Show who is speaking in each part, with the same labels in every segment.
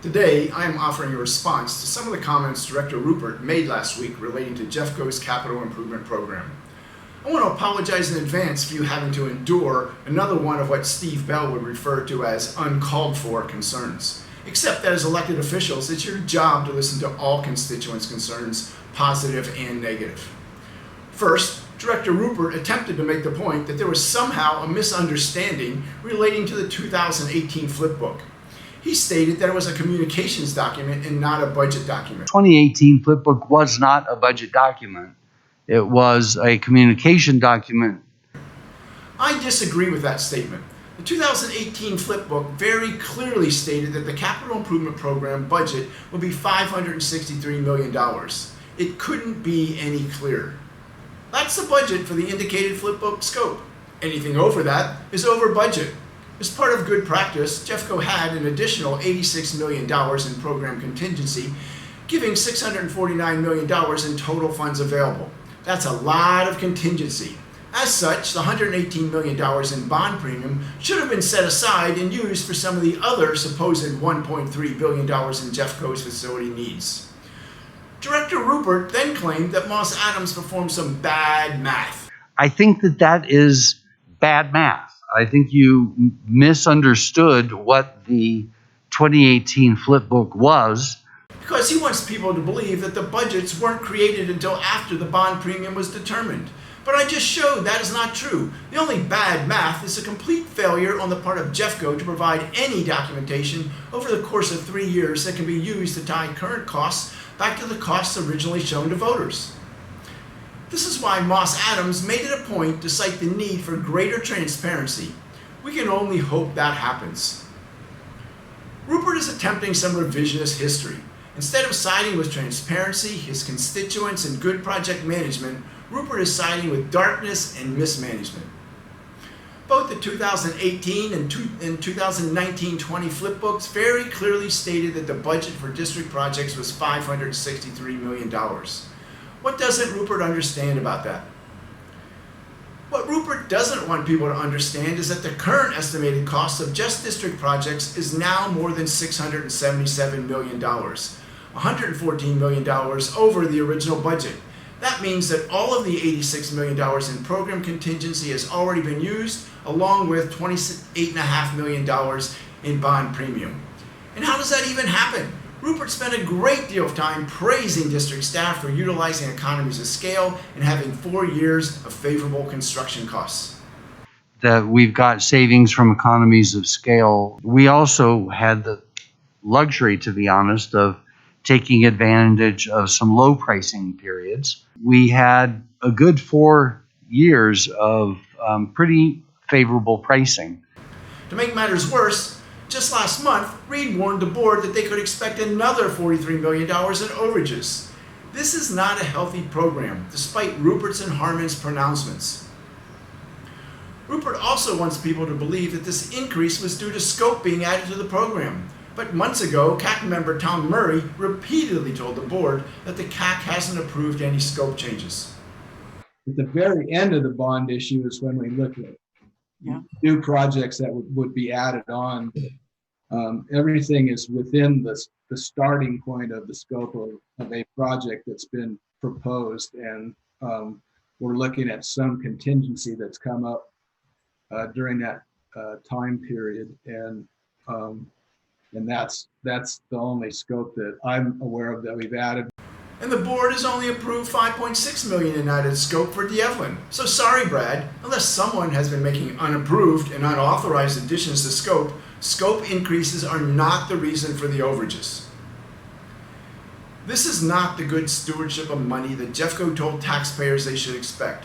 Speaker 1: Today, I am offering a response to some of the comments Director Rupert made last week relating to Jeffco's capital improvement program. I want to apologize in advance for you having to endure another one of what Steve Bell would refer to as uncalled for concerns. Except that as elected officials, it's your job to listen to all constituents' concerns, positive and negative. First, Director Rupert attempted to make the point that there was somehow a misunderstanding relating to the 2018 flipbook. He stated that it was a communications document and not a budget document.
Speaker 2: 2018 flipbook was not a budget document. It was a communication document.
Speaker 1: I disagree with that statement. The 2018 flipbook very clearly stated that the capital improvement program budget will be $563 million. It couldn't be any clearer. That's the budget for the indicated flipbook scope. Anything over that is over budget. As part of good practice, Jeffco had an additional $86 million in program contingency, giving $649 million in total funds available. That's a lot of contingency. As such, the $118 million in bond premium should have been set aside and used for some of the other supposed $1.3 billion in Jeffco's facility needs. Director Rupert then claimed that Moss Adams performed some bad math.
Speaker 2: I think that is bad math. I think you misunderstood what the 2018 flipbook was.
Speaker 1: Because he wants people to believe that the budgets weren't created until after the bond premium was determined. But I just showed that is not true. The only bad math is a complete failure on the part of Jeffco to provide any documentation over the course of 3 years that can be used to tie current costs back to the costs originally shown to voters. This is why Moss Adams made it a point to cite the need for greater transparency. We can only hope that happens. Rupert is attempting some revisionist history. Instead of siding with transparency, his constituents, and good project management, Rupert is siding with darkness and mismanagement. Both the 2018 and 2019-20 flipbooks very clearly stated that the budget for district projects was $563 million. What doesn't Rupert understand about that? What Rupert doesn't want people to understand is that the current estimated cost of just district projects is now more than $677 million, $114 million over the original budget. That means that all of the $86 million in program contingency has already been used, along with $28.5 million in bond premium. And how does that even happen? Rupert spent a great deal of time praising district staff for utilizing economies of scale and having 4 years of favorable construction costs.
Speaker 2: That we've got savings from economies of scale. We also had the luxury, to be honest, of taking advantage of some low pricing periods. We had a good 4 years of pretty favorable pricing.
Speaker 1: To make matters worse, just last month, Reed warned the board that they could expect another $43 million in overages. This is not a healthy program, despite Rupert's and Harmon's pronouncements. Rupert also wants people to believe that this increase was due to scope being added to the program. But months ago, CAC member Tom Murray repeatedly told the board that the CAC hasn't approved any scope changes.
Speaker 3: At the very end of the bond issue is when we look at new projects that would be added on. Everything is within the starting point of the scope of a project that's been proposed, and we're looking at some contingency that's come up during that time period, and that's the only scope that I'm aware of that we've added.
Speaker 1: And the board has only approved $5.6 million in added scope for D'Evelyn. So sorry, Brad, unless someone has been making unapproved and unauthorized additions to scope increases are not the reason for the overages. This is not the good stewardship of money that Jeffco told taxpayers they should expect.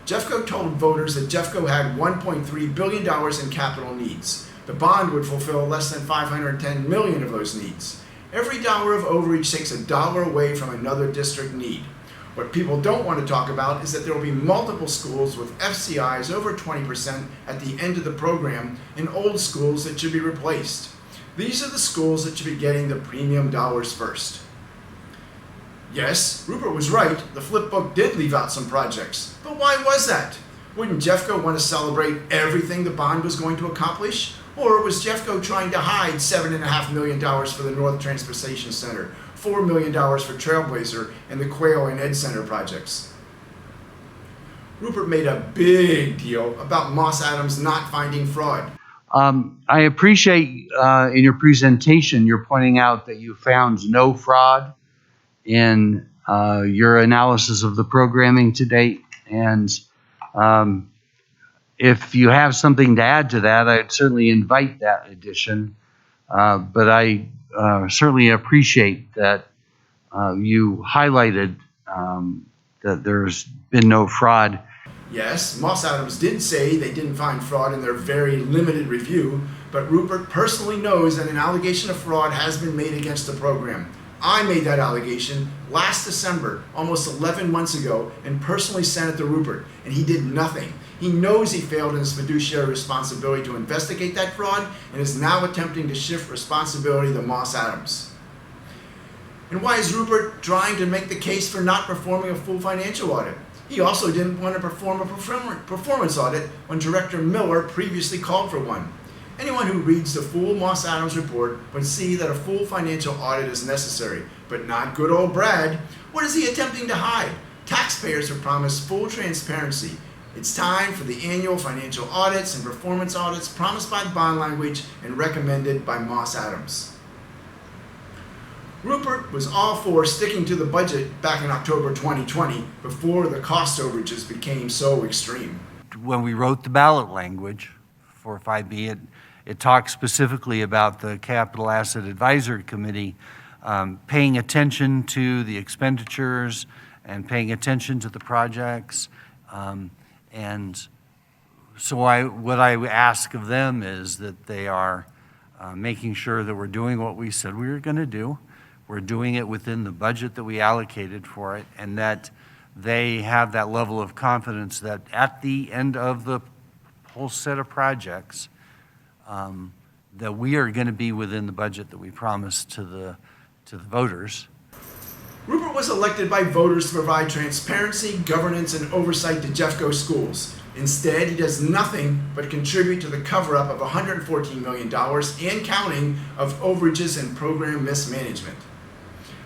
Speaker 1: Jeffco told voters that Jeffco had $1.3 billion in capital needs. The bond would fulfill less than $510 million of those needs. Every dollar of overage takes a dollar away from another district need. What people don't want to talk about is that there will be multiple schools with FCIs over 20% at the end of the program and old schools that should be replaced. These are the schools that should be getting the premium dollars first. Yes, Rupert was right, the flipbook did leave out some projects. But why was that? Wouldn't Jeffco want to celebrate everything the bond was going to accomplish? Or was Jeffco trying to hide $7.5 million for the North Transportation Center, $4 million for Trailblazer, and the Quail and Ed Center projects? Rupert made a big deal about Moss Adams not finding fraud.
Speaker 2: I appreciate in your presentation, you're pointing out that you found no fraud in your analysis of the programming to date. And if you have something to add to that, I'd certainly invite that addition. But I certainly appreciate that you highlighted that there's been no fraud.
Speaker 1: Yes, Moss Adams did say they didn't find fraud in their very limited review, but Rupert personally knows that an allegation of fraud has been made against the program. I made that allegation last December, almost 11 months ago, and personally sent it to Rupert, and he did nothing. He knows he failed in his fiduciary responsibility to investigate that fraud and is now attempting to shift responsibility to Moss Adams. And why is Rupert trying to make the case for not performing a full financial audit? He also didn't want to perform a performance audit when Director Miller previously called for one. Anyone who reads the full Moss Adams report would see that a full financial audit is necessary, but not good old Brad. What is he attempting to hide? Taxpayers are promised full transparency. It's time for the annual financial audits and performance audits promised by the bond language and recommended by Moss Adams. Rupert was all for sticking to the budget back in October 2020 before the cost overages became so extreme.
Speaker 2: When we wrote the ballot language for 5B, it talks specifically about the Capital Asset Advisory Committee paying attention to the expenditures and paying attention to the projects. And so what I ask of them is that they are making sure that we're doing what we said we were going to do. We're doing it within the budget that we allocated for it, and that they have that level of confidence that at the end of the whole set of projects, that we are going to be within the budget that we promised to the voters.
Speaker 1: Rupert was elected by voters to provide transparency, governance, and oversight to Jeffco schools. Instead, he does nothing but contribute to the cover-up of $114 million and counting of overages and program mismanagement.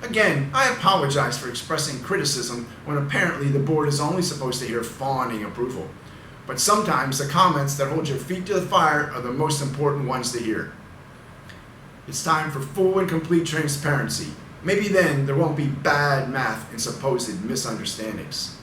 Speaker 1: Again, I apologize for expressing criticism when apparently the board is only supposed to hear fawning approval. But sometimes the comments that hold your feet to the fire are the most important ones to hear. It's time for full and complete transparency. Maybe then there won't be bad math and supposed misunderstandings.